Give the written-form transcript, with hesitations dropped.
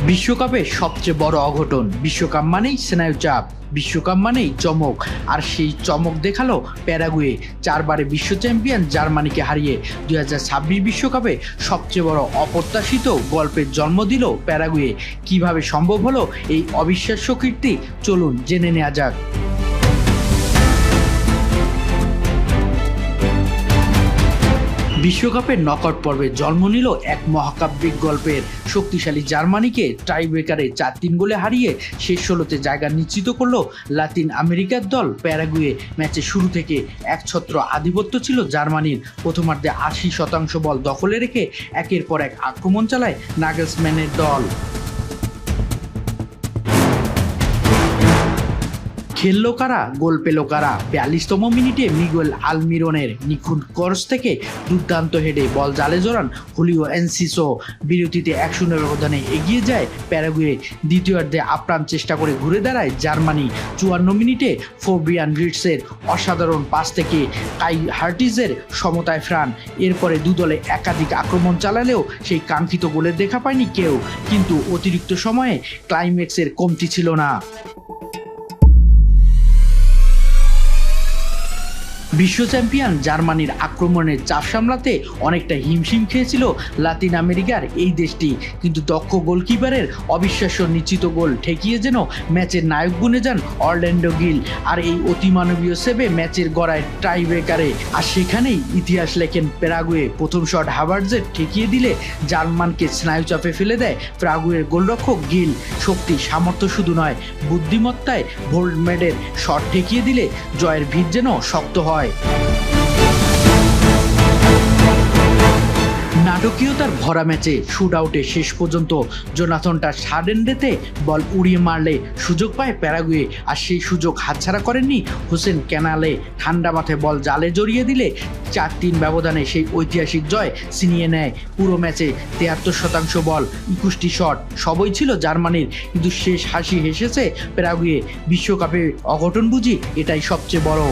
বিশ্বকাপে সবচেয়ে বড় অঘটন। বিশ্বকাপ মানেই স্নায়ুচাপ, বিশ্বকাপ মানেই চমক, আর সেই চমক দেখালো প্যারাগুয়ে। চারবারে বিশ্ব চ্যাম্পিয়ন জার্মানিকে হারিয়ে 2026 বিশ্বকাপে সবচেয়ে বড় অপ্রত্যাশিত গল্পের জন্ম দিল প্যারাগুয়ে। কিভাবে সম্ভব হলো এই অবিশ্বাস্য কীর্তি, চলুন জেনে নেওয়া যাক। বিশ্বকাপের নকআউট পর্বে জন্ম নিল এক মহাকাব্যিক গল্পের। শক্তিশালী জার্মানিকে টাইব্রেকারে 4-3 গোলে হারিয়ে শেষ 16তে জায়গা নিশ্চিত করল লাতিন আমেরিকার দল প্যারাগুয়ে। ম্যাচের শুরু থেকে একছত্র আধিপত্য ছিল জার্মানির। প্রথমার্ধে 80% বল দখলে রেখে একের পর এক আক্রমণ চালায় নাগেলসম্যানের দল। খেললো কারা, গোল পেল কারা? 42তম মিনিটে মিগুয়েল আলমিরনের নিখুঁত ক্রস থেকে দুর্দান্ত হেডে বল জালে জড়ান হুলিও এনসিসো। বিরতিতে 1-0 ব্যবধানে এগিয়ে যায় প্যারাগুয়ে। দ্বিতীয়ার্ধে আপ্রাণ চেষ্টা করে ঘুরে দাঁড়ায় জার্মানি। 54 মিনিটে ফোবিয়ান রিটসের অসাধারণ পাস থেকে কাই হার্টিজের সমতায় ফ্রান। এরপরে দুদলে একাধিক আক্রমণ চালালেও সেই কাঙ্ক্ষিত গোলের দেখা পায়নি কেউ। কিন্তু অতিরিক্ত সময়ে ক্লাইম্যাক্সের কমতি ছিল না। বিশ্ব চ্যাম্পিয়ন জার্মানির আক্রমণের চাপ সামলাতে অনেকটা হিমশিম খেয়েছিল লাতিন আমেরিকার এই দেশটি। কিন্তু দক্ষ গোলকিপারের অবিশ্বাস্য নিশ্চিত গোল ঠেকিয়ে যেন ম্যাচের নায়ক গুনে যান অরল্যান্ডো গিল। আর এই অতিমানবীয় সেভে ম্যাচের গড়ায় টাইব্রেকারে। আর সেখানেই ইতিহাস লেখেন প্যারাগুয়ে। প্রথম শট হাভার্টজের ঠেকিয়ে দিলে জার্মানকে স্নায়ুচাপে ফেলে দেয় প্যারাগুয়ের গোলরক্ষক গিল। শক্তি সামর্থ্য শুধু নয়, বুদ্ধিমত্তায় ভোল্ডমেডের শট ঠেকিয়ে দিলে জয়ের ভিত যেন শক্ত হয়। নাটকীয়তার ভরা ম্যাচে শুট আউটে শেষ পর্যন্ত জোনাথনটা সাডেনডেতে বল উড়িয়ে মারলে সুযোগ পায় প্যারাগুয়ে। আর সেই সুযোগ হাতছাড়া করেননি হোসেন ক্যানালে। ঠান্ডা মাথায় বল জালে জড়িয়ে দিলে 4-3 ব্যবধানে সেই ঐতিহাসিক জয় ছিনিয়ে নেয়। পুরো ম্যাচে 73% বল, 21টি শট, সবই ছিল জার্মানির। কিন্তু শেষ হাসি হেসেছে প্যারাগুয়ে। বিশ্বকাপে অঘটন বুঝি এটাই সবচেয়ে বড়।